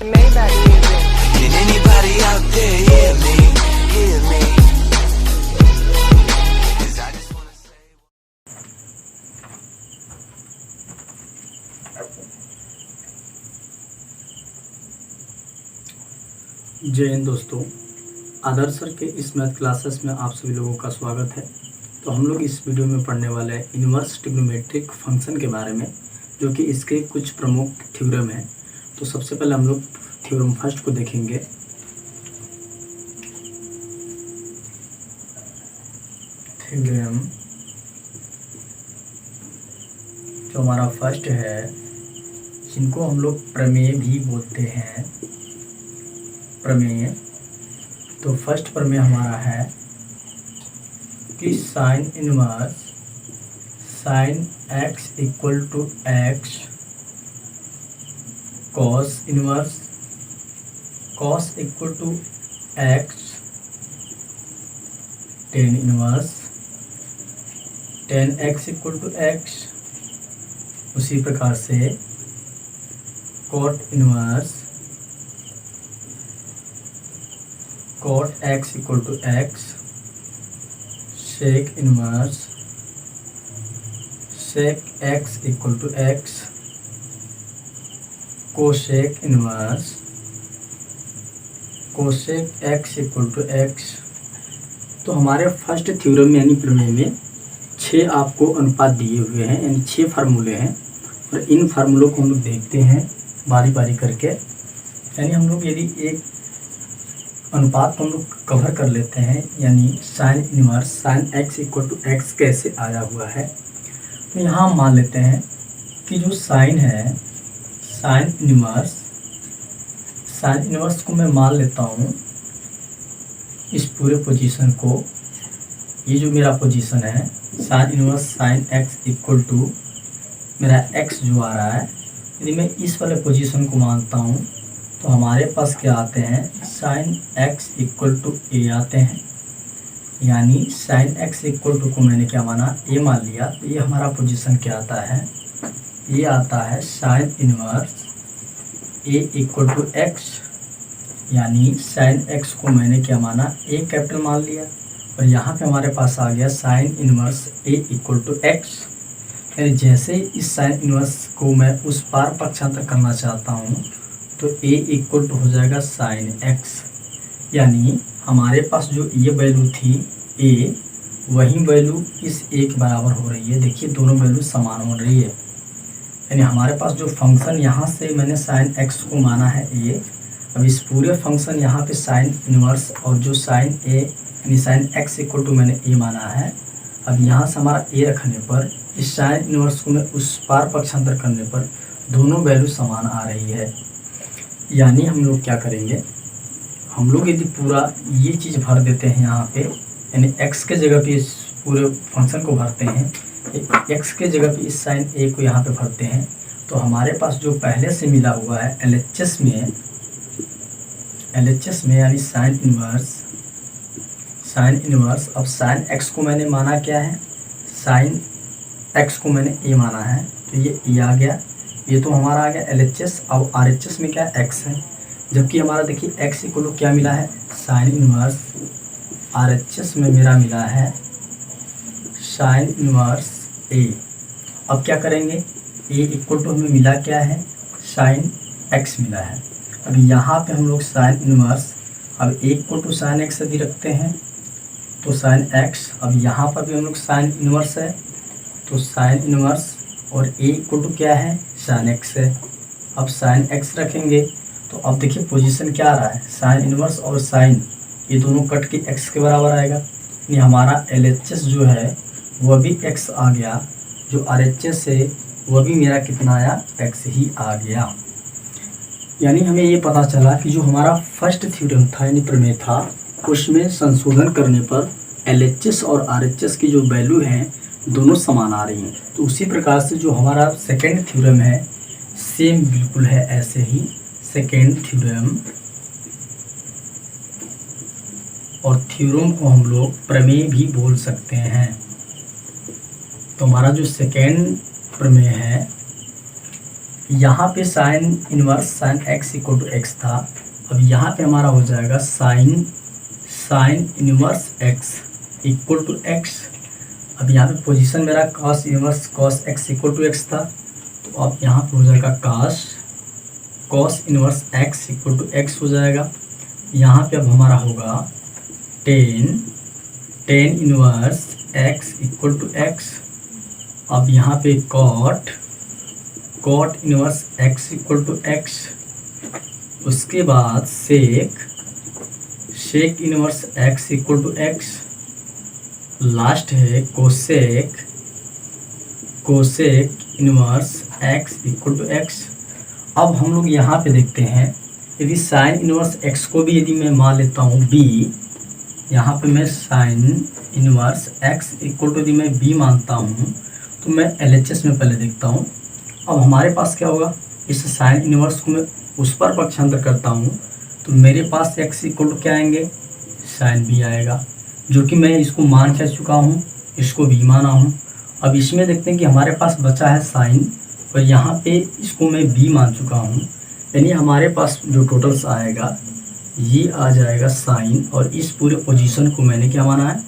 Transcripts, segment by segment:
Maybach music. Can anybody out there hear me? Hear me? 'Cause I just wanna say. जय हिंद दोस्तों, आदर्श sir के इस math classes में आप सभी लोगों का स्वागत है। तो हम लोग इस वीडियो में पढ़ने वाले हैं इन्वर्स ट्रिग्नोमेट्रिक फंक्शन के बारे में, जो कि इसके कुछ प्रमुख थ्योरम हैं। तो सबसे पहले हम लोग थ्योरम फर्स्ट को देखेंगे। थ्योरम जो हमारा फर्स्ट है, जिनको हम लोग प्रमेय भी बोलते हैं, प्रमेय। तो फर्स्ट प्रमेय हमारा है कि sine inverse sine x equal to x cos inverse cos equal to x tan inverse tan x equal to x. उसी प्रकार से cot inverse cot x equal to x sec inverse sec x equal to x cosec inverse cosec x equal to x. तो हमारे first theorem यानी प्रमेय में 6 आपको अनुपात दिए हुए हैं, यानी 6 फार्मूले हैं, और इन फार्मूलों को हम लोग देखते हैं बारी बारी करके। यानी हम लोग यदि एक अनुपात को हम लोग कवर कर लेते हैं, यानी sine inverse sine x equal to x कैसे आया हुआ है। तो यहाँ हम मान लेते हैं कि जो साइन है, साइन इनवर्स को मैं मान लेता हूँ इस पूरे पोजीशन को। ये जो मेरा पोजीशन है sine inverse sine x equal to मेरा एक्स जो आ रहा है, यदि मैं इस वाले पोजीशन को मानता हूँ तो हमारे पास क्या आते हैं, साइन एक्स इक्वल टू ए आते हैं। यानी साइन एक्स इक्वल टू को मैंने क्या माना, ए मान लिया। तो ये हमारा पोजीशन क्या आता है, ये आता है sine inverse a equal to x. यानी साइन एक्स को मैंने क्या माना, ए कैपिटल मान लिया, और यहाँ पे हमारे पास आ गया sine inverse a equal to x. यानी जैसे इस साइन इनवर्स को मैं उस पार पक्षांतर करना चाहता हूँ तो a इक्वल टू हो जाएगा साइन एक्स। यानी हमारे पास जो ये वैल्यू थी a, वही वैल्यू इस a के बराबर हो रही है। देखिए दोनों वैल्यू समान हो रही है। यानी हमारे पास जो फंक्शन यहाँ से मैंने साइन x को माना है a, अब इस पूरे फंक्शन यहाँ पे साइन इनवर्स और जो साइन a यानी साइन x इक्वल टू मैंने a माना है, अब यहाँ से हमारा a रखने पर इस साइन इनवर्स को मैं उस पार पक्षांतर करने पर दोनों वैल्यू समान आ रही है। यानी हम लोग क्या करेंगे, हम लोग यदि पूरा ये चीज़ भर देते हैं यहाँ पे, यानी x के जगह पे इस पूरे फंक्शन को भरते हैं, x के जगह पे इस साइन a को यहाँ पे भरते हैं, तो हमारे पास जो पहले से मिला हुआ है LHS में यानी साइन इनवर्स। अब साइन x को मैंने माना क्या है, साइन x को मैंने a माना है, तो ये a आ गया। ये तो हमारा आ गया LHS। अब RHS में क्या है, x है, जबकि हमारा देखिए x इक्वल टू क्या मिला है, साइन इनवर्स। RHS में मेरा मिला है साइन इनवर्स a। अब क्या करेंगे, a इक्वल टू हमें मिला क्या है, साइन x मिला है। अब यहाँ पे हम लोग साइन इनवर्स, अब a equal to sine x यदि रखते हैं तो साइन x, अब यहाँ पर भी हम लोग साइन इनवर्स है तो साइन इनवर्स, और a इक्वल टू क्या है, साइन x है। अब साइन x रखेंगे तो अब देखिए पोजीशन क्या आ रहा है, साइन इनवर्स और साइन ये दोनों कट के x के बराबर आएगा। यानी हमारा LHS जो है वह भी x आ गया, जो RHS है वह भी मेरा कितना आया, x ही आ गया। यानी हमें ये पता चला कि जो हमारा फर्स्ट थ्योरम था यानी प्रमेय था, उसमें संशोधन करने पर LHS और RHS की जो वैल्यू हैं दोनों समान आ रही हैं। तो उसी प्रकार से जो हमारा सेकेंड थ्योरम है सेम बिल्कुल है ऐसे ही सेकेंड थ्योरम, और थ्योरम को हम लोग प्रमेय भी बोल सकते हैं। तो हमारा जो सेकेंड प्रमेय है यहाँ पे sine inverse sine x equal to x था, अब यहाँ पे हमारा हो जाएगा sine inverse x equal to x. अब यहाँ पे पोजीशन मेरा cos inverse cos x equal to x था, तो अब यहाँ पे हो जाएगा cos inverse x equal to x हो जाएगा। यहाँ पे अब हमारा होगा tan inverse x equal to x. अब यहाँ पे cot inverse x equal to x. उसके बाद sec inverse x equal to X. Last है cosec inverse x equal to x. अब हम लोग यहाँ पे देखते हैं, यदि साइन इनवर्स एक्स को भी यदि मैं मान लेता हूँ बी, यहाँ पे मैं sine inverse x equal to यदि मैं बी मानता हूँ, तो मैं LHS में पहले देखता हूँ। अब हमारे पास क्या होगा, इस साइन इनवर्स को मैं उस पर पक्षांतर करता हूँ, तो मेरे पास x इक्वल टू क्या आएंगे, साइन बी आएगा, जो कि मैं इसको मान क्या चुका हूँ, इसको भी माना हूँ। अब इसमें देखते हैं कि हमारे पास बचा है साइन, और यहाँ पे इसको मैं बी मान चुका हूँ, यानी हमारे पास जो टोटल्स आएगा ये आ जाएगा साइन, और इस पूरे पोजीशन को मैंने क्या माना है,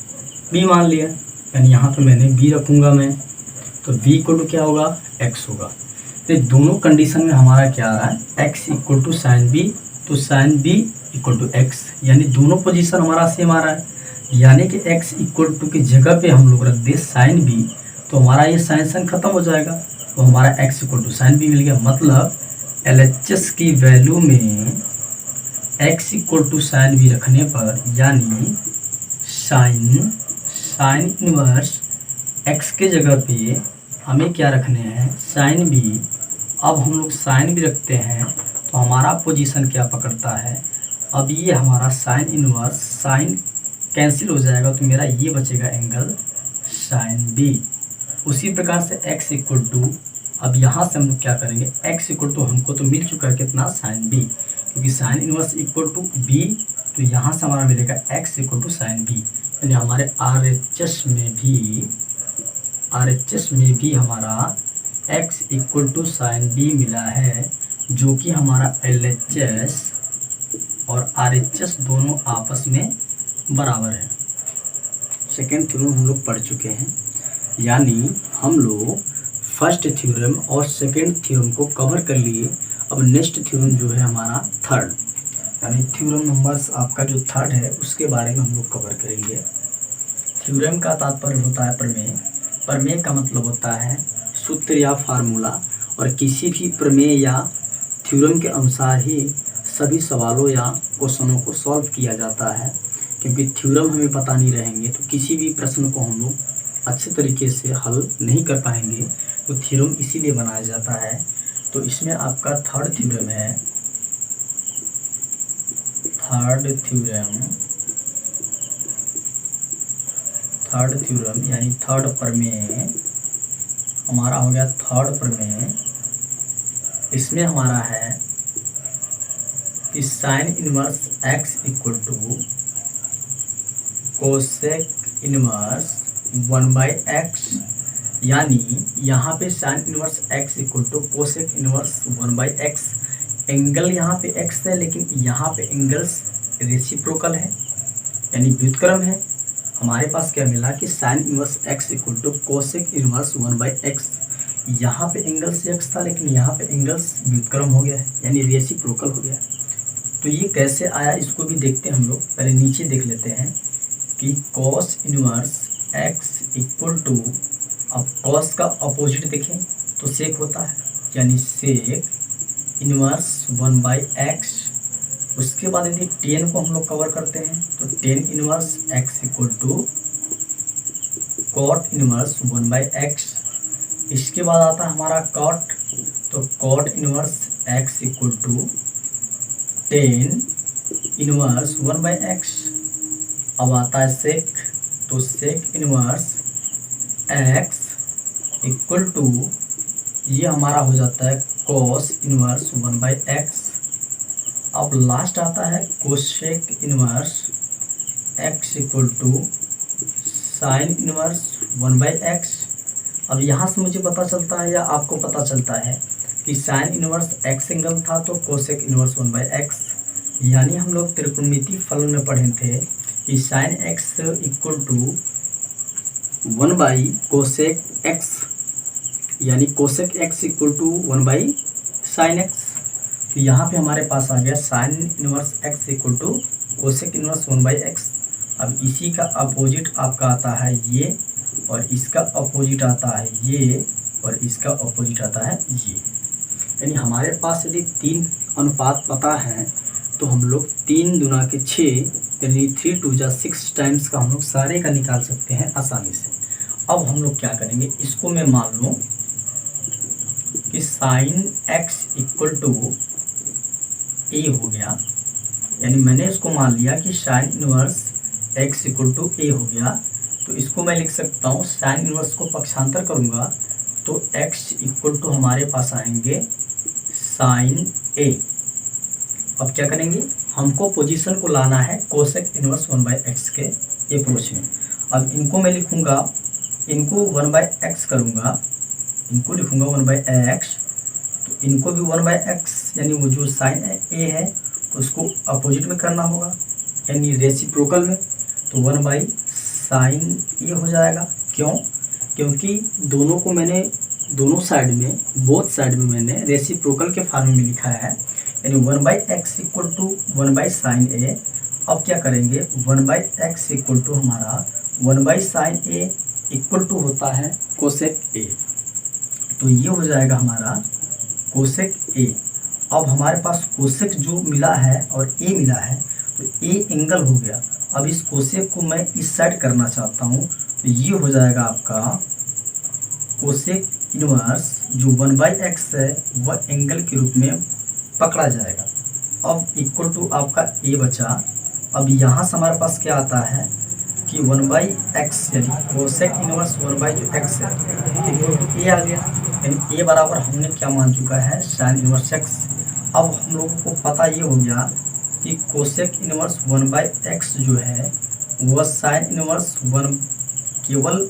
बी मान लिया, यानी यहाँ पे मैंने बी रखूँगा मैं, तो बी इक्वल टू क्या होगा, एक्स होगा। तो दोनों कंडीशन में हमारा क्या आ रहा है, X equal to sine B, तो sine B equal to x, यानी दोनों पोजीशन हमारा सेम आ रहा है। यानी कि एक्स इक्वल टू की जगह पे हम लोग रख दे साइन बी, तो हमारा ये साइन खत्म हो जाएगा, तो हमारा X equal to sine B मिल गया। मतलब LHS की वैल्यू में X equal to sine B रखने पर, यानी साइन इनवर्स एक्स के जगह पे हमें क्या रखने हैं, साइन बी। अब हम लोग साइन भी रखते हैं, तो हमारा पोजीशन क्या पकड़ता है, अब ये हमारा साइन इनवर्स साइन कैंसिल हो जाएगा, तो मेरा ये बचेगा एंगल साइन बी। उसी प्रकार से x इक्वल टू, अब यहाँ से हम लोग क्या करेंगे, x इक्वल टू हमको तो मिल चुका है कितना, साइन बी, क्योंकि sine inverse equal to b, तो यहाँ से हमारा मिलेगा x equal to sine b. यानी हमारे RHS में भी हमारा x equal to sine b मिला है, जो कि हमारा LHS और RHS दोनों आपस में बराबर है। सेकेंड थ्योरम हम लोग पढ़ चुके हैं, यानी हम लोग फर्स्ट थ्योरम और सेकेंड थ्योरम को कवर कर लिए। अब नेक्स्ट थ्योरम जो है हमारा थर्ड, यानी थ्योरम नंबर्स आपका जो थर्ड है उसके बारे में हम लोग कवर करेंगे। थ्योरम का तात्पर्य होता है प्रमेय, प्रमेय का मतलब होता है सूत्र या फार्मूला, और किसी भी प्रमेय या थ्योरम के अनुसार ही सभी सवालों या क्वेश्चनों को सॉल्व किया जाता है। क्योंकि थ्योरम हमें पता नहीं रहेंगे तो किसी भी प्रश्न को हम लोग अच्छे तरीके से हल नहीं कर पाएंगे, तो थ्योरम इसीलिए बनाया जाता है। तो इसमें आपका थर्ड थ्योरम है, थर्ड थ्योरम यानी थर्ड प्रमेय हमारा हो गया, थर्ड प्रमेय। इसमें हमारा है कि sine inverse x equal to cosec inverse 1/x, यानी यहाँ पे sine inverse x equal to cosec inverse 1/x। Angle यहाँ पे x है, लेकिन यहाँ पे एंगल्स रेसिप्रोकल है, यानी व्युत्क्रम है। हमारे पास क्या मिला कि sine inverse x equal to cosec inverse 1/x। यहाँ पे एंगल्स x था, लेकिन यहाँ पे एंगल्स व्युत्क्रम हो गया है, यानी रेसिप्रोकल हो गया। तो ये कैसे आया इसको भी देखते हैं हम लोग। पहले नीचे देख लेते हैं कि cos inverse x equal to, अब कॉस का अपोजिट देखें तो सेक होता है, यानी सेक इनवर्स 1/x। उसके बाद यदि टेन को हम लोग कवर करते हैं तो tan inverse x equal to cot inverse 1/x। इसके बाद आता है हमारा कॉट, तो cot inverse x equal to tan inverse 1/x। अब आता है सेक, तो sec inverse x equal to, ये हमारा हो जाता है कॉस इनवर्स 1/x। अब लास्ट आता है cosec inverse x equal to sine inverse 1/x। अब यहाँ से मुझे पता चलता है या आपको पता चलता है कि कि साइन इनवर्स एक्स एंगल था तो कोसेक इनवर्स 1/x, यानी हम लोग त्रिकोणमिति फलन में पढ़े थे कि साइन एक्स इक्वल टू 1/कोसेक एक्स, यानी कोसेक एक्स इक्वल टू 1/साइन एक्स। तो यहाँ पे हमारे पास आ गया sine inverse x equal to cosec inverse 1/x। अब इसी का अपोजिट आपका आता है ये, और इसका अपोजिट आता है ये, और इसका अपोजिट आता है ये। यानी हमारे पास यदि 3 अनुपात पता है तो हम लोग 3 दूना के 6 यानी 3 2 जा 6 टाइम्स का हम लोग सारे का निकाल सकते हैं आसानी से। अब हम लोग क्या करेंगे, इसको मैं मान लूँ कि sine x equal to a हो गया, यानी मैंने इसको मान लिया कि sine inverse x equal to a हो गया। तो इसको मैं लिख सकता हूँ, साइन इनवर्स को पक्षांतर करूँगा तो एक्स इक्वल टू हमारे पास आएंगे साइन ए। अब क्या करेंगे, हमको पोजीशन को लाना है कोसेक इनवर्स 1/x के अप्रोच में। अब इनको मैं लिखूँगा, इनको 1/x करूँगा, इनको लिखूँगा 1/x, तो इनको भी 1/x, यानी वो जो साइन ए है उसको अपोजिट में करना होगा, यानी रेसिप्रोकल में, तो 1/साइन ए हो जाएगा। क्यों? क्योंकि दोनों को मैंने दोनों साइड में, बोथ साइड में मैंने रेसिप्रोकल के फॉर्म में लिखा है, यानी 1/x इक्वल टू 1/साइन ए। अब क्या करेंगे, 1/x इक्वल टू हमारा 1/साइन ए इक्वल टू होता है कोसेक ए, तो ये हो जाएगा हमारा कोसेक ए। अब हमारे पास कोसेक जो मिला है और ए मिला है, तो ए एंगल हो गया। अब इस कोसेक को मैं इस साइड करना चाहता हूँ, तो ये हो जाएगा आपका कोसेक इनवर्स जो 1/x है वह एंगल के रूप में पकड़ा जाएगा। अब इक्वल टू आपका ए बचा। अब यहाँ से हमारे पास क्या आता है कि 1/x, यानी कोसेक इनवर्स 1/x है इक्वल टू ए आ गया, यानी ए बराबर हमने क्या मान चुका है, साइन इनवर्स एक्स। अब हम लोगों को पता ये हो गया कि कोसेक इनवर्स 1/x जो है वह साइन इनवर्स 1 केवल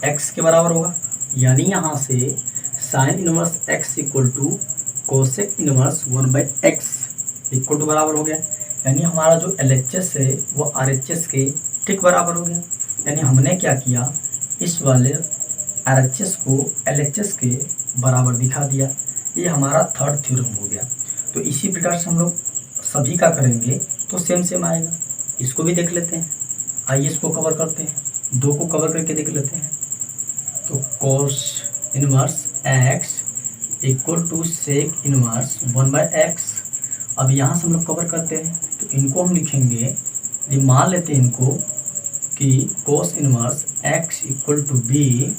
x के बराबर होगा, यानी यहाँ से sine inverse x equal to cosec inverse 1/x equal to बराबर हो गया। यानी हमारा जो LHS है वो RHS के ठीक बराबर हो गया। यानी हमने क्या किया, इस वाले RHS को LHS के बराबर दिखा दिया। ये हमारा थर्ड थ्योरम हो गया। तो इसी प्रकार से हम लोग सभी का करेंगे तो सेम आएगा। इसको भी देख लेते हैं, आइए इसको कवर करते हैं, 2 को कवर करके देख लेते हैं। तो cos inverse x equal to sec inverse 1/x। अब यहाँ से हम लोग कवर करते हैं, तो इनको हम लिखेंगे, ये मान लेते हैं इनको कि cos inverse x equal to b।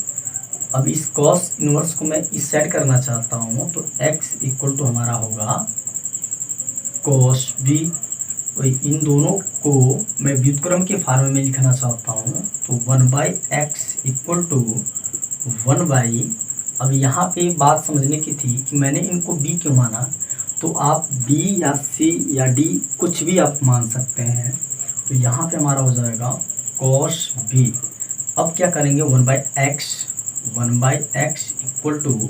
अब इस कॉस इनवर्स को मैं इस साइड करना चाहता हूँ, तो x इक्वल टू हमारा होगा कोस b। और इन दोनों को मैं व्युत्क्रम के फॉर्म में लिखना चाहता हूँ, तो 1/x इक्वल टू 1/। अब यहाँ पे बात समझने की थी कि मैंने इनको b क्यों माना, तो आप b या c या d कुछ भी आप मान सकते हैं। तो यहाँ पे हमारा हो जाएगा cos b। अब क्या करेंगे, 1/x equal to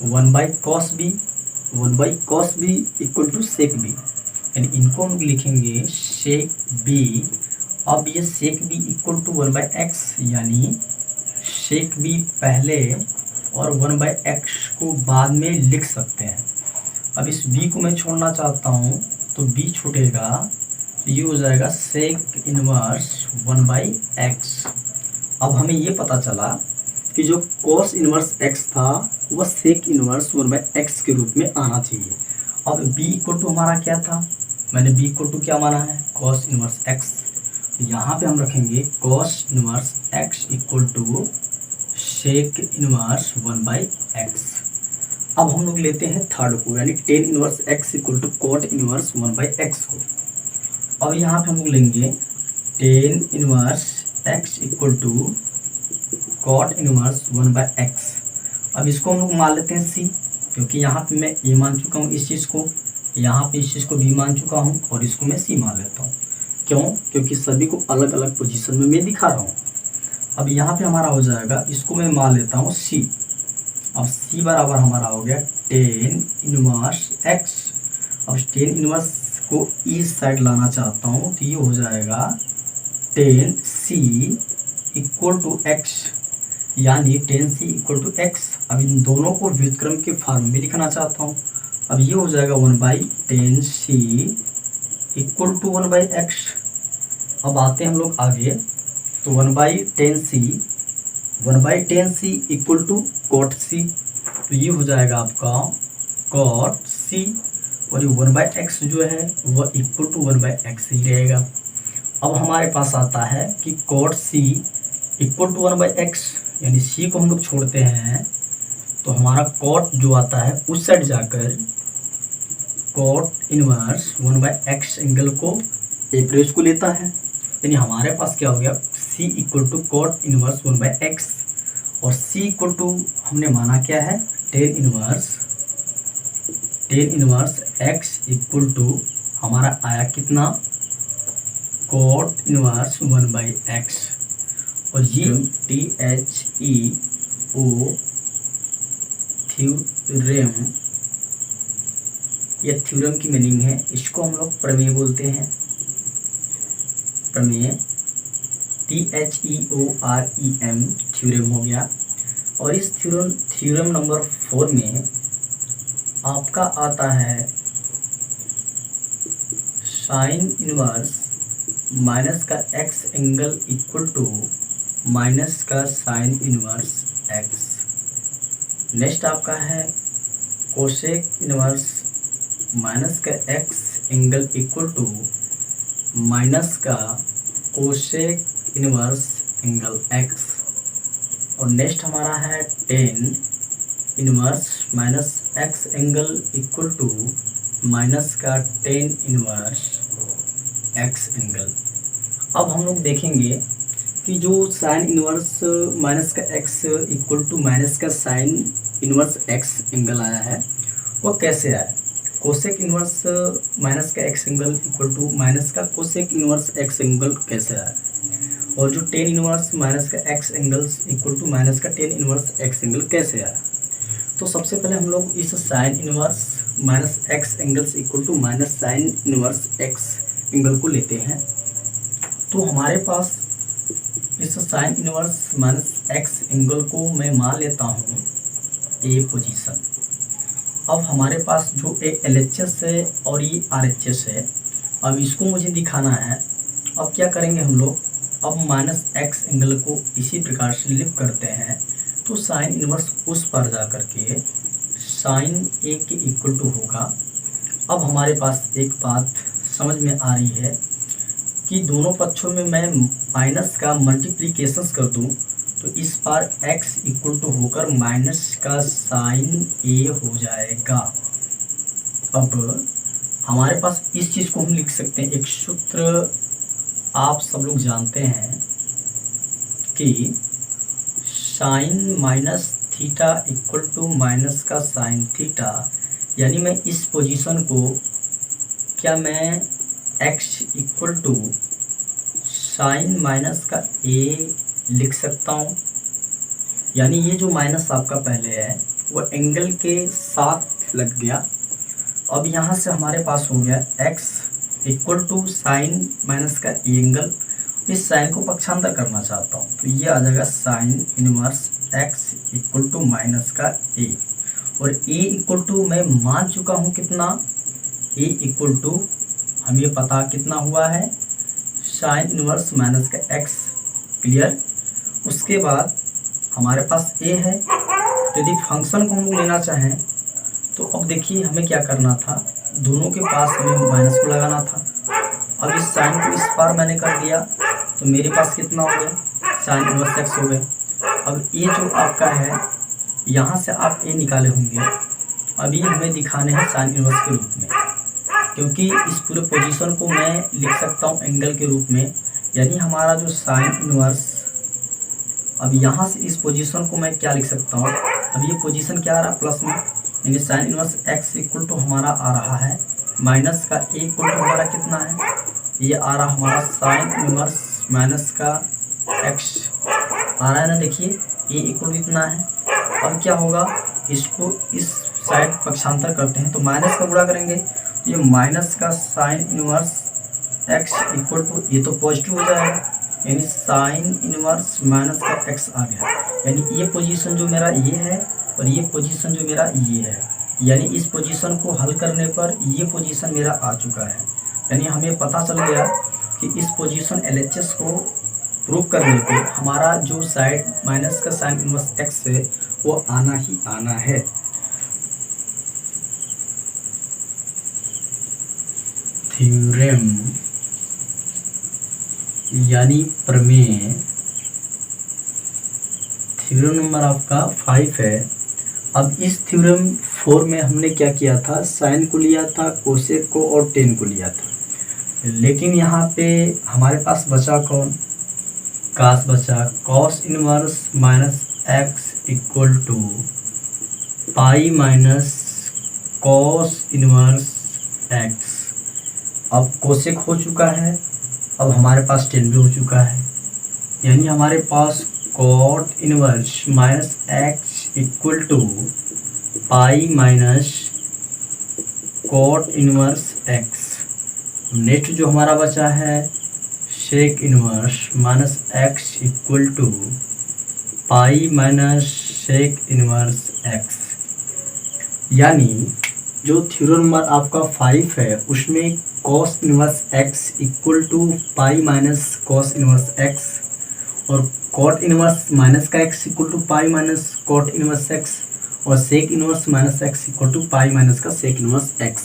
1/cos b, 1/cos b equal to sec b, यानी इनको हम लिखेंगे sec b। अब ये sec b equal to 1/x, यानी sec b पहले और 1/x को बाद में लिख सकते हैं। अब इस b को मैं छोड़ना चाहता हूँ, तो b छूटेगा, तो ये हो जाएगा sec इनवर्स 1/x। अब हमें ये पता चला कि जो cos इनवर्स x था वह sec इनवर्स 1/x के रूप में आना चाहिए। अब b इक्वल टू हमारा क्या था, मैंने b इक्वल टू क्या माना है, cos इनवर्स x। तो यहाँ पे हम रखेंगे cos inverse x equal to sec inverse 1/x। अब हम लोग लेते हैं थर्ड को, यानी tan inverse x equal to cot inverse 1/x को। अब यहाँ पे हम लोग लेंगे tan inverse x equal to cot inverse 1/x। अब इसको हम लोग मान लेते हैं c, क्योंकि यहाँ पे मैं a मान चुका हूँ इस चीज़ को, यहाँ पे इस चीज़ को b मान चुका हूँ, और इसको मैं c मान लेता हूँ। क्यों? क्योंकि सभी को अलग अलग पोजीशन में मैं दिखा रहा हूँ। अब यहाँ पे हमारा हो जाएगा, इसको मैं मान लेता हूँ c। अब c बराबर हमारा हो गया टेन इनवर्स x। अब टेन इनवर्स को इस साइड लाना चाहता हूँ तो ये हो जाएगा tan c equal to x, यानी tan c equal to x। अब इन दोनों को व्युत्क्रम के फॉर्म में लिखना चाहता हूँ। अब ये हो जाएगा 1/10c इक्वल टू 1/x। अब आते हैं हम लोग आगे, तो 1/10c equal to cot c, तो ये हो जाएगा आपका cot c, और ये 1/x जो है वह इक्वल टू 1/x ही रहेगा। अब हमारे पास आता है कि cot c equal to 1/x, यानी c को हम लोग छोड़ते हैं तो हमारा cot जो आता है उस साइड जाकर cot इनवर्स 1/x एंगल को एक रेस को लेता है, यानी हमारे पास क्या हो गया c equal to cot inverse 1/x, और c इक्वल टू हमने माना क्या है tan inverse x equal to हमारा आया कितना cot इनवर्स 1/x। और ये THEO थ्योरम, ये थ्योरम की मीनिंग है, इसको हम लोग प्रमेय बोलते हैं। प्रमेय THEOREM थ्योरम हो गया। और इस थ्योरम नंबर 4 में आपका आता है साइन इनवर्स माइनस का x angle equal to minus का साइन इनवर्स x। नेक्स्ट आपका है कोसेक इनवर्स माइनस का x angle equal to minus का कोसेक इनवर्स एंगल x। और नेक्स्ट हमारा है tan inverse minus x angle equal to minus का टेन इनवर्स x एंगल। अब हम लोग देखेंगे कि जो साइन इनवर्स माइनस का x इक्वल टू माइनस का साइन इनवर्स x एंगल आया है वो कैसे आया। कोसेक इनवर्स माइनस का x angle equal to minus का कोसेक इनवर्स x एंगल कैसे आया, और जो टेन इनवर्स माइनस का x angle equal to minus का टेन इनवर्स x एंगल कैसे आया। तो सबसे पहले हम लोग इस sine inverse minus x angles equal to minus sine inverse x angle को लेते हैं। तो हमारे पास इस sine inverse minus x angle को मैं मान लेता हूँ ए पोजीशन। अब हमारे पास जो एक LHS है और ये RHS है, अब इसको मुझे दिखाना है। अब क्या करेंगे हम लोग, अब माइनस x एंगल को इसी प्रकार से लिप करते हैं, तो साइन इनवर्स उस पर जा कर के साइन ए के इक्वल टू होगा। अब हमारे पास एक बात समझ में आ रही है कि दोनों पक्षों में मैं माइनस का मल्टीप्लिकेशंस कर दूं तो इस बार x इक्वल टू होकर माइनस का साइन ए हो जाएगा। अब हमारे पास इस चीज़ को हम लिख सकते हैं, एक सूत्र आप सब लोग जानते हैं कि sine minus theta equal to minus का साइन थीटा, यानी मैं इस पोजीशन को क्या मैं x equal to sine minus का a लिख सकता हूँ। यानी ये जो माइनस आपका पहले है वो एंगल के साथ लग गया। अब यहाँ से हमारे पास हो गया x equal to sine minus का ए एंगल। इस साइन को पक्षांतर करना चाहता हूँ तो ये आ जाएगा sine inverse x equal to minus का a, और a इक्वल टू मैं मान चुका हूँ कितना, a इक्वल टू हमें पता कितना हुआ है साइन इनवर्स माइनस का x। क्लियर। उसके बाद हमारे पास a है, तो यदि फंक्शन को हम लेना चाहें तो अब देखिए हमें क्या करना था, दोनों के पास हमें माइनस को लगाना था। अब इस साइन को इस पार मैंने कर दिया तो मेरे पास कितना हो गया साइन इनवर्स x हो गया। अब ये जो आपका है यहाँ से आप a निकाले होंगे, अभी हमें दिखाने हैं साइन इनवर्स के रूप में, क्योंकि इस पूरे पोजीशन को मैं लिख सकता हूँ एंगल के रूप में। यानी हमारा जो साइन इनवर्स, अब यहाँ से इस पोजीशन को मैं क्या लिख सकता हूँ, अब ये पोजीशन क्या आ रहा है प्लस में, यानी sine inverse x equal to हमारा आ रहा है माइनस का a इक्वल टू हमारा कितना है, ये आ रहा हमारा साइन इनवर्स माइनस का x आ रहा है ना। देखिए a इक्वल कितना है, अब क्या होगा इसको इस साइड पक्षांतर करते हैं तो माइनस का गुणा करेंगे तो ये माइनस का sine inverse x equal to, ये तो पॉजिटिव हो जाएगा, यानी साइन इनवर्स माइनस का एक्स आ गया। यानी ये पोजीशन जो मेरा ये है और ये पोजीशन जो मेरा ये है, यानी इस पोजीशन को हल करने पर ये पोजीशन मेरा आ चुका है। यानी हमें पता चल गया कि इस पोजीशन LHS को प्रूव करने पे हमारा जो साइड माइनस का साइन इनवर्स एक्स है वो आना ही आना है। थ्योरम यानी प्रमेय, थ्योरम नंबर आपका 5 है। अब इस थ्योरम 4 में हमने क्या किया था, साइन को लिया था, कोसेक को और टेन को लिया था, लेकिन यहाँ पे हमारे पास बचा कौन, कास बचा। Cos inverse minus x equal to pi minus cos inverse x. अब कोसेक हो चुका है, अब हमारे पास टेन भी हो चुका है, यानी हमारे पास cot inverse minus x equal to pi minus cot inverse x. Next जो हमारा बचा है sec inverse minus x equal to pi minus sec inverse x. यानी जो थ्योरम नंबर आपका 5 है उसमें cos inverse x equal to pi minus cos inverse x और कॉट इनवर्स माइनस का x equal to pi minus cot inverse x और sec inverse minus x equal to pi minus का सेक inverse x.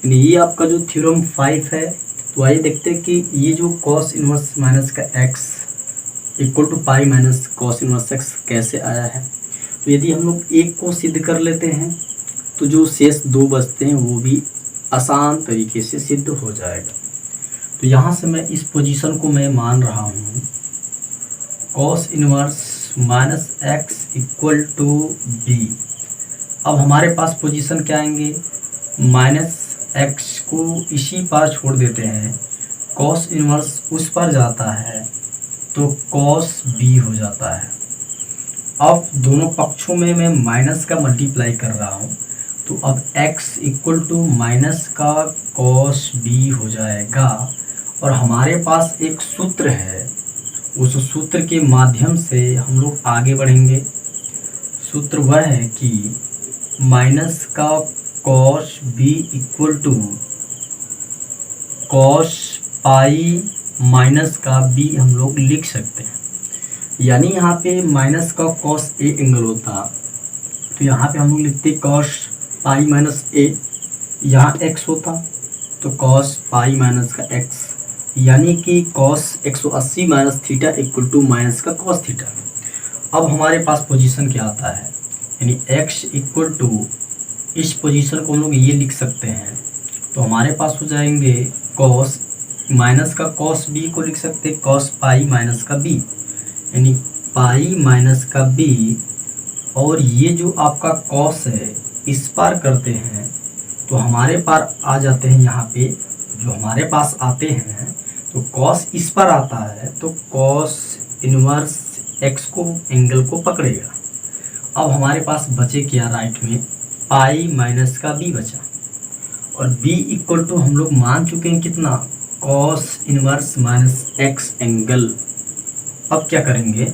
यानी ये आपका जो theorem 5 है। तो आइए देखते हैं कि ये जो कॉस इनवर्स माइनस का x equal to pi minus cos inverse x कैसे आया है। तो यदि हम लोग एक को सिद्ध कर लेते हैं तो जो शेष दो बचते हैं वो भी आसान तरीके से सिद्ध हो जाएगा। तो यहाँ से मैं इस पोजीशन को मैं मान रहा हूँ cos inverse minus x equal to b. अब हमारे पास पोजीशन क्या आएंगे, माइनस एक्स को इसी पार छोड़ देते हैं, कॉस इनवर्स उस पर जाता है तो कॉस बी हो जाता है। अब दोनों पक्षों में मैं माइनस का मल्टीप्लाई कर रहा हूँ तो अब x इक्वल टू माइनस का कॉस बी हो जाएगा। और हमारे पास एक सूत्र है, उस सूत्र के माध्यम से हम लोग आगे बढ़ेंगे। सूत्र वह है कि माइनस का cos b equal to cos pi minus का बी हम लोग लिख सकते हैं। यानी यहाँ पे माइनस का कॉस ए एंगल होता तो यहाँ पे हम लोग लिखते कॉस पाई माइनस ए, यहाँ x होता तो कॉस पाई माइनस का x, यानी कि cos 180 minus theta equal to minus का कॉस थीटा। अब हमारे पास पोजीशन क्या आता है, यानी x इक्वल टू, इस पोजीशन को हम लोग ये लिख सकते हैं तो हमारे पास हो जाएंगे कॉस माइनस का कॉस बी को लिख सकते हैं कॉस पाई माइनस का बी, यानी पाई माइनस का बी। और ये जो आपका कॉस है इस पार करते हैं तो हमारे पार आ जाते हैं, यहाँ पे जो हमारे पास आते हैं तो कॉस इस पर आता है तो कॉस इनवर्स एक्स को एंगल को पकड़ेगा। अब हमारे पास बचे क्या राइट में, पाई माइनस का बी बचा और बी इक्वल टू हम लोग मान चुके हैं कितना, cos inverse minus x angle. अब क्या करेंगे,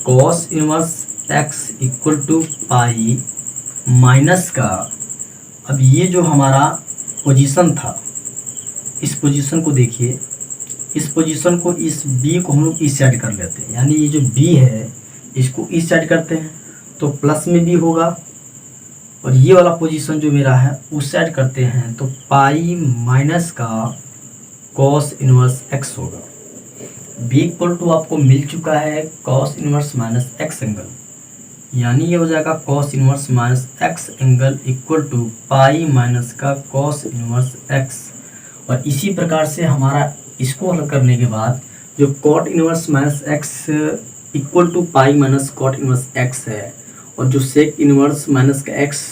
cos inverse x equal to pi minus का, अब ये जो हमारा पोजीशन था इस पोजीशन को देखिए, इस पोजीशन को, इस बी को हम लोग इस साइड कर लेते हैं, यानी ये जो बी है इसको इस साइड करते हैं तो प्लस में बी होगा और ये वाला पोजीशन जो मेरा है उस साइड करते हैं तो पाई माइनस का कॉस इनवर्स एक्स होगा। बी इक्वल टू आपको मिल चुका है cos inverse minus x angle, यानी ये हो जाएगा cos inverse minus x angle equal to pi minus का कॉस इनवर्स एक्स। और इसी प्रकार से हमारा इसको हल करने के बाद जो cot inverse minus x equal to pi minus cot inverse x है और जो सेक इनवर्स माइनस का एक्स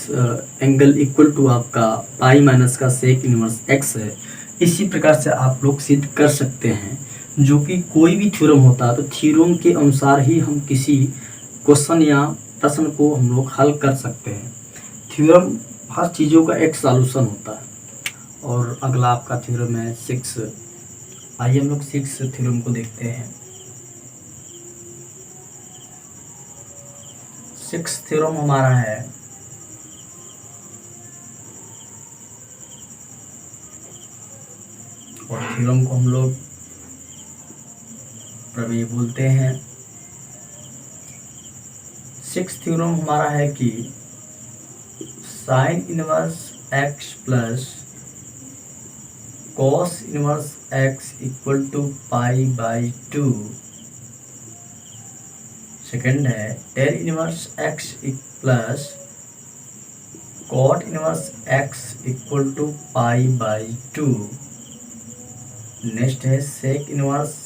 एंगल इक्वल टू आपका पाई माइनस का सेक इनवर्स एक्स है, इसी प्रकार से आप लोग सिद्ध कर सकते हैं। जो कि कोई भी थ्योरम होता है तो थ्योरम के अनुसार ही हम किसी क्वेश्चन या प्रश्न को हम लोग हल कर सकते हैं। थ्योरम हर चीज़ों का एक सॉल्यूशन होता है। और अगला आपका थ्योरम है 6। आइए हम लोग 6 थ्योरम को देखते हैं। 6 थ्योरम हमारा है और थ्योरम को हम लोग प्रमेय बोलते हैं। 6 थ्योरम हमारा है कि sine inverse x plus cos inverse x equal to pi by 2। Second है tan inverse x plus cot inverse x equal to pi by 2। Next है sec inverse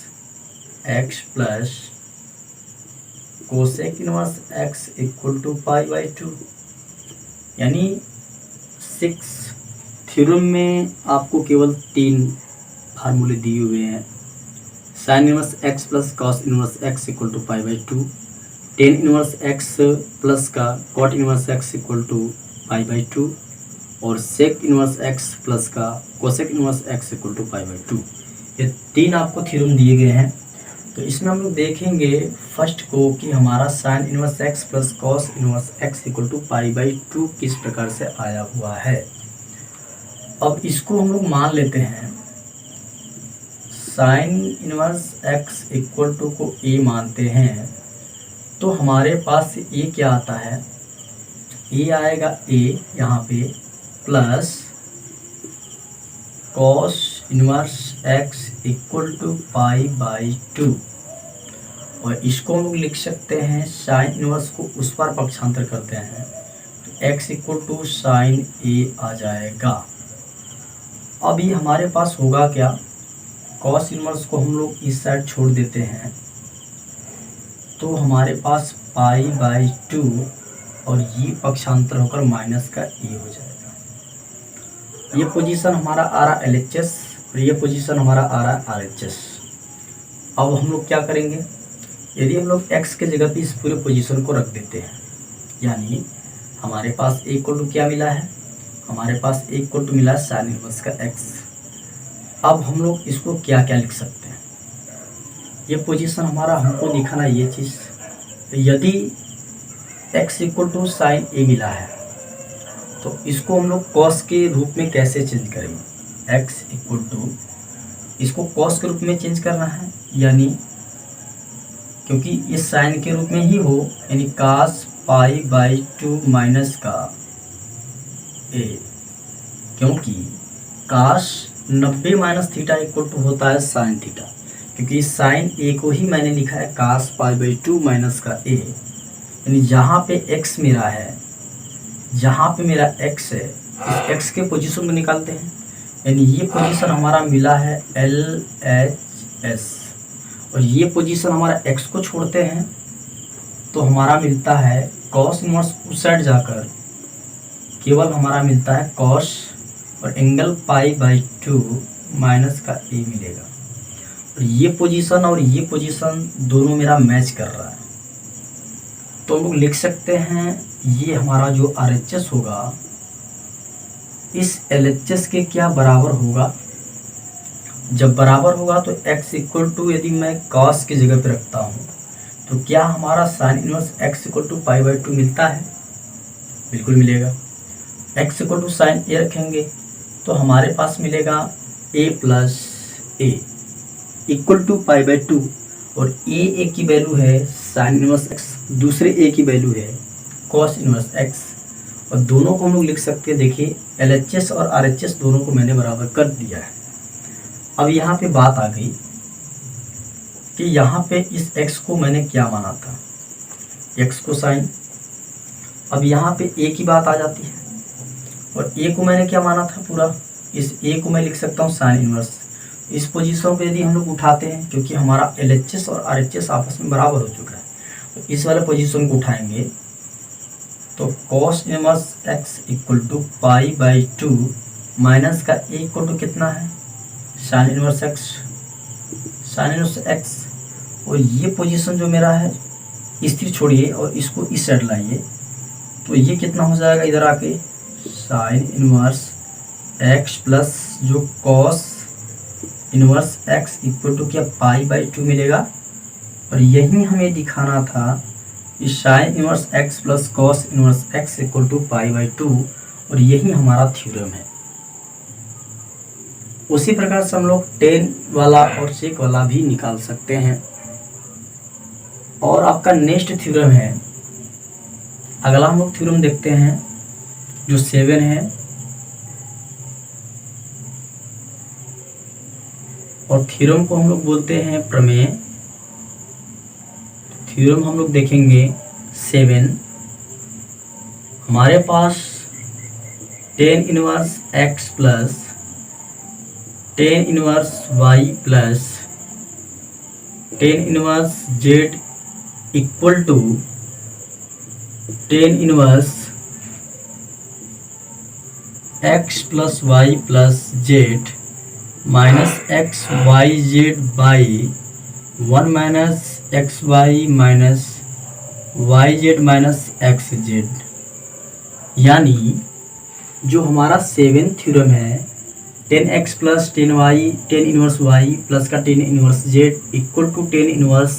x plus cosec inverse x equal to pi by 2। यानी 6 theorem में आपको केवल 3 फार्मूले दिए हुए हैं। Sine inverse x plus cos inverse x equal to pi by 2, tan inverse x plus का cot inverse x equal to pi by 2 और सेक इनवर्स x प्लस का cosec inverse x equal to pi by 2। ये 3 आपको theorem दिए गए हैं। तो इसमें हम लोग देखेंगे फर्स्ट को कि हमारा sine inverse x plus cos inverse x equal to pi by 2 किस प्रकार से आया हुआ है। अब इसको हम लोग मान लेते हैं sine inverse x equal to को a मानते हैं। तो हमारे पास a क्या आता है, a आएगा a यहाँ पे plus cos inverse x equal to pi by 2 और इसको हम लोग लिख सकते हैं साइन इनवर्स को उस पर पक्षांतर करते हैं तो x equal to sine a आ जाएगा। अब ये हमारे पास होगा क्या, कॉस इनवर्स को हम लोग इस साइड छोड़ देते हैं तो हमारे पास पाई बाई 2 और ये पक्षांतर होकर माइनस का a हो जाएगा। ये पोजीशन हमारा आ रहा LHS और ये पोजीशन हमारा आ रहा RHS। अब हम लोग क्या करेंगे, यदि हम लोग x के जगह पे इस पूरे पोजीशन को रख देते हैं, यानी हमारे पास a इक्वल टू क्या मिला है, हमारे पास a इक्वल टू मिला है साइन इनवर्स का x। अब हम लोग इसको क्या क्या लिख सकते हैं, ये पोजीशन हमारा हमको दिखाना ये चीज़। यदि x equal to sine a मिला है तो इसको हम लोग कॉस के रूप में कैसे चेंज करेंगे, x इक्वल टू इसको कॉस के रूप में चेंज करना है, यानी क्योंकि ये साइन के रूप में ही हो, यानी कास पाई बाई 2 माइनस का a, क्योंकि कास 90 माइनस थीटा इक्वल टू होता है साइन थीटा, क्योंकि साइन a को ही मैंने लिखा है कास पाई बाई 2 माइनस का a। यानी जहाँ पे x मेरा है, जहाँ पे मेरा x है, इस x के पोजीशन में निकालते हैं। यानी ये पोजीशन हमारा मिला है LHS और ये पोजीशन हमारा x को छोड़ते हैं तो हमारा मिलता है कॉस इनवर्स उस साइड जाकर केवल हमारा मिलता है कॉस और एंगल पाई बाई 2 माइनस का a मिलेगा। और ये पोजीशन दोनों मेरा मैच कर रहा है तो हम लोग लिख सकते हैं ये हमारा जो RHS होगा इस LHS के क्या बराबर होगा, जब बराबर होगा तो x इक्वल टू यदि मैं cos की जगह पे रखता हूँ तो क्या हमारा sine inverse x equal to pi by 2 मिलता है, बिल्कुल मिलेगा। x equal to sine a रखेंगे तो हमारे पास मिलेगा a plus a equal to pi by 2 और a की वैल्यू है साइन इनवर्स x, दूसरे a की वैल्यू है कॉस इनवर्स x और दोनों को हम लोग लिख सकते हैं। देखिए LHS और RHS दोनों को मैंने बराबर कर दिया है। अब यहाँ पे बात आ गई कि यहाँ पे इस x को मैंने क्या माना था, x को साइन। अब यहाँ पे a की बात आ जाती है और a को मैंने क्या माना था, पूरा इस a को मैं लिख सकता हूँ साइन इनवर्स। इस पोजीशन पे यदि हम लोग उठाते हैं, क्योंकि हमारा LHS और RHS आपस में बराबर हो चुका है, तो इस वाले पोजीशन को उठाएंगे तो cos inverse x equal to pi by 2 minus का a इक्वल टू कितना है साइन इनवर्स x और ये पोजीशन जो मेरा है स्थिर छोड़िए और इसको इस साइड लाइए, तो ये कितना हो जाएगा इधर आके साइन इनवर्स एक्स प्लस जो cos inverse x equal to क्या π/2 मिलेगा। और यही हमें दिखाना था कि sine inverse x plus cos inverse x equal to π/2, और यही हमारा थ्योरम है। उसी प्रकार से हम लोग टेन वाला और सेक वाला भी निकाल सकते हैं। और आपका नेक्स्ट थ्योरम है, अगला हम लोग थ्योरम देखते हैं जो 7 है, और थ्योरम को हम लोग बोलते हैं प्रमेय। थ्योरम हम लोग देखेंगे 7। हमारे पास tan inverse x plus tan inverse y plus tan inverse z equal to tan inverse x plus y plus z minus x y z by 1 minus x y minus y z minus x z. यानी जो हमारा 7 theorem है, 10x plus 10y 10 inverse y plus का 10 inverse z equal to 10 inverse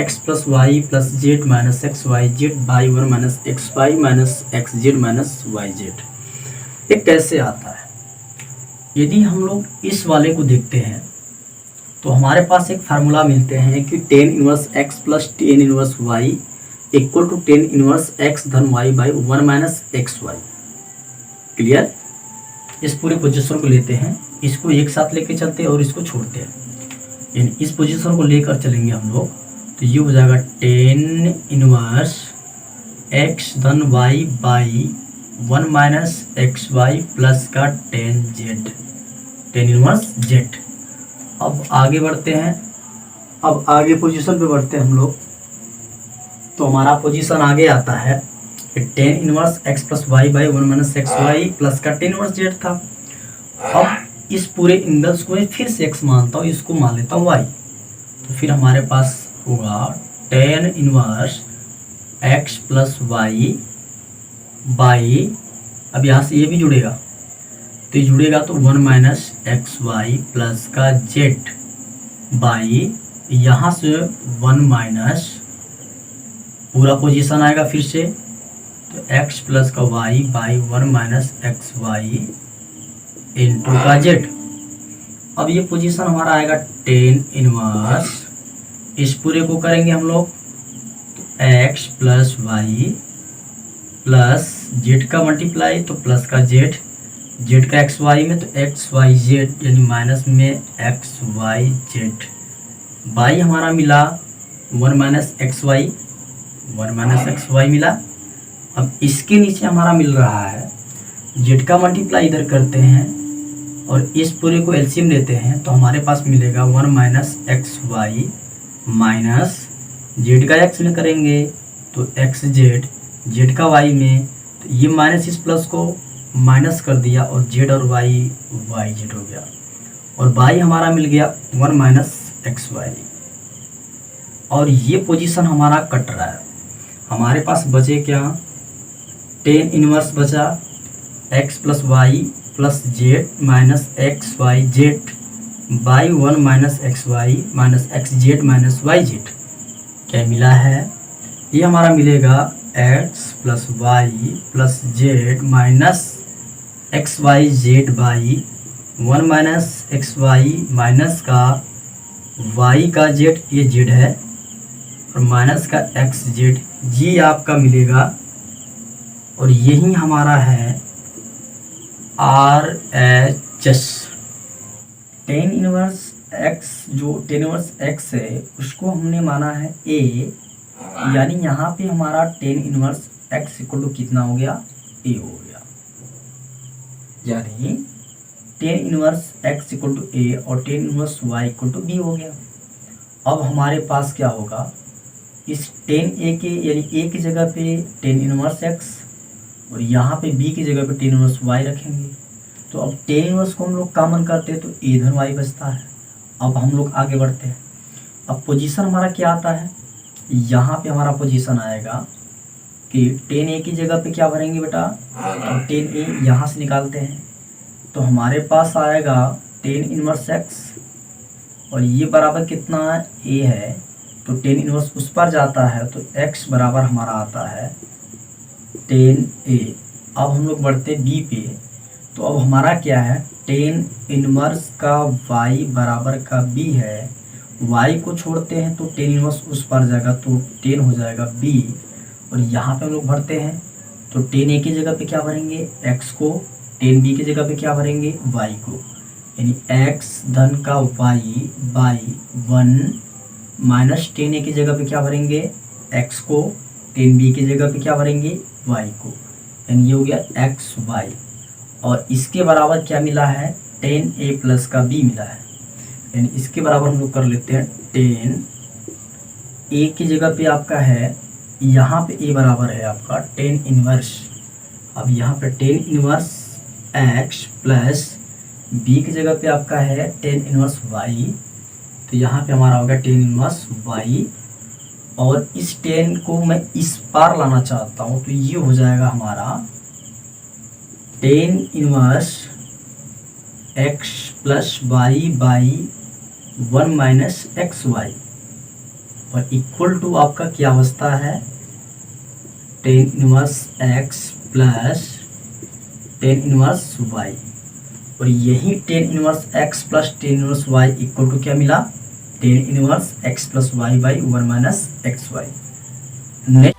x plus y plus z minus x y z by 1 minus x y minus x z minus y z. ये कैसे आता है? यदि हम लोग इस वाले को देखते हैं तो हमारे पास एक फार्मूला मिलते हैं कि 10 inverse x plus 10 inverse y equal to 10 inverse x धन y by 1 minus x y. Clear? इस पूरे पोजीशन को लेते हैं, इसको एक साथ लेके चलते हैं और इसको छोड़ते हैं, यानी इस पोजीशन को लेकर चलेंगे हम लोग, तो ये हो जाएगा 10 इनवर्स x धन y by 1 minus x y plus का 10 इनवर्स z। अब आगे बढ़ते हैं, अब आगे पोजीशन पे बढ़ते हैं हम लोग, तो हमारा पोजीशन आगे आता है 10 inverse x plus y by 1 minus x y plus का 10 इनवर्स जेड था। अब इस पूरे एंगल्स को फिर से x मानता हूँ, इसको मान लेता हूँ y, तो फिर हमारे पास होगा 10 inverse x plus y by, अब यहाँ से ये भी जुड़ेगा, तो ये जुड़ेगा तो 1 माइनस एक्स वाई प्लस का जेड बाई यहाँ से 1 माइनस पूरा पोजीशन आएगा फिर से, तो x प्लस का y by 1 minus x y into का z। अब ये पोजीशन हमारा आएगा 10 इनवर्स, इस पूरे को करेंगे हम लोग तो x plus y plus z का मल्टीप्लाई तो प्लस का z का एक्स वाई में तो एक्स वाई जेड यानी माइनस में एक्स वाई जेड बाई हमारा मिला 1 माइनस एक्स वाई मिला। अब इसके नीचे हमारा मिल रहा है जेड का मल्टीप्लाई इधर करते हैं और इस पूरे को एलसीएम लेते हैं, तो हमारे पास मिलेगा 1 minus x y minus z का एक्स में करेंगे तो एक्स जेड का वाई में, तो ये माइनस इस प्लस को माइनस कर दिया और जेड और वाई जेड हो गया, और बाई हमारा मिल गया 1 माइनस एक्स वाई। और ये पोजीशन हमारा कट रहा है, हमारे पास बचे क्या 10 इनवर्स बचा x plus y plus z minus x y z by 1 minus x y minus x z minus y z. क्या मिला है? ये हमारा मिलेगा x plus y plus z minus x y z by 1 minus x y minus का y का z, ये z है, और माइनस का एक्स जेड, ये आपका मिलेगा। और यही हमारा है RHS। 10 इनवर्स x, जो 10 इनवर्स x है उसको हमने माना है A, यानी यहाँ पे हमारा 10 इनवर्स x इक्वल टू कितना हो गया? A हो गया, यानी 10 inverse x equal to A और 10 inverse y equal to B हो गया। अब हमारे पास क्या होगा, इस 10A के यानी A की जगह पे 10 इनवर्स x और यहाँ पे B की जगह पे 10 इनवर्स y रखेंगे, तो अब 10 इनवर्स को हम लोग कॉमन करते हैं तो A धन y बचता है। अब हम लोग आगे बढ़ते हैं, अब पोजीशन हमारा क्या आता है यहाँ पे हमारा पोजीशन आएगा कि 10a की जगह पे क्या भरेंगे बेटा, तो 10a यहाँ से निकालते हैं तो हमारे पास आएगा 10 इनवर्स x और ये बराबर कितना है, a है, तो 10 इनवर्स उस पर जाता है तो x बराबर हमारा आता है 10a। अब हम लोग बढ़ते b पे, तो अब हमारा क्या है, 10 इनवर्स का y बराबर का b है, y को छोड़ते हैं तो 10 इनवर्स उस पर जाएगा तो 10 हो जाएगा b, और यहाँ पे हम लोग भरते हैं तो 10a की जगह पे क्या भरेंगे, x को, 10b की जगह पे क्या भरेंगे, y को, यानी x धन का y बाई 1 माइनस 10a की जगह पे क्या भरेंगे, x को, 10b की जगह पे क्या भरेंगे, y को, यानी ये हो गया xy। और इसके बराबर क्या मिला है, 10a प्लस का b मिला है, यानी इसके बराबर हम लोग कर लेते हैं 10a की जगह पे आपका है, यहाँ पे a बराबर है आपका 10 इनवर्स, अब यहाँ पे 10 इनवर्स x प्लस b की जगह पे आपका है 10 इनवर्स y, तो यहाँ पे हमारा होगा 10 इनवर्स y, और इस 10 को मैं इस पार लाना चाहता हूँ तो ये हो जाएगा हमारा 10 inverse x plus y by 1 minus x y, और इक्वल टू आपका क्या अवस्था है, 10 inverse x plus 10 inverse y, और यही 10 inverse x plus 10 inverse y equal to क्या मिला, 10 inverse x plus y by 1 minus x y. Next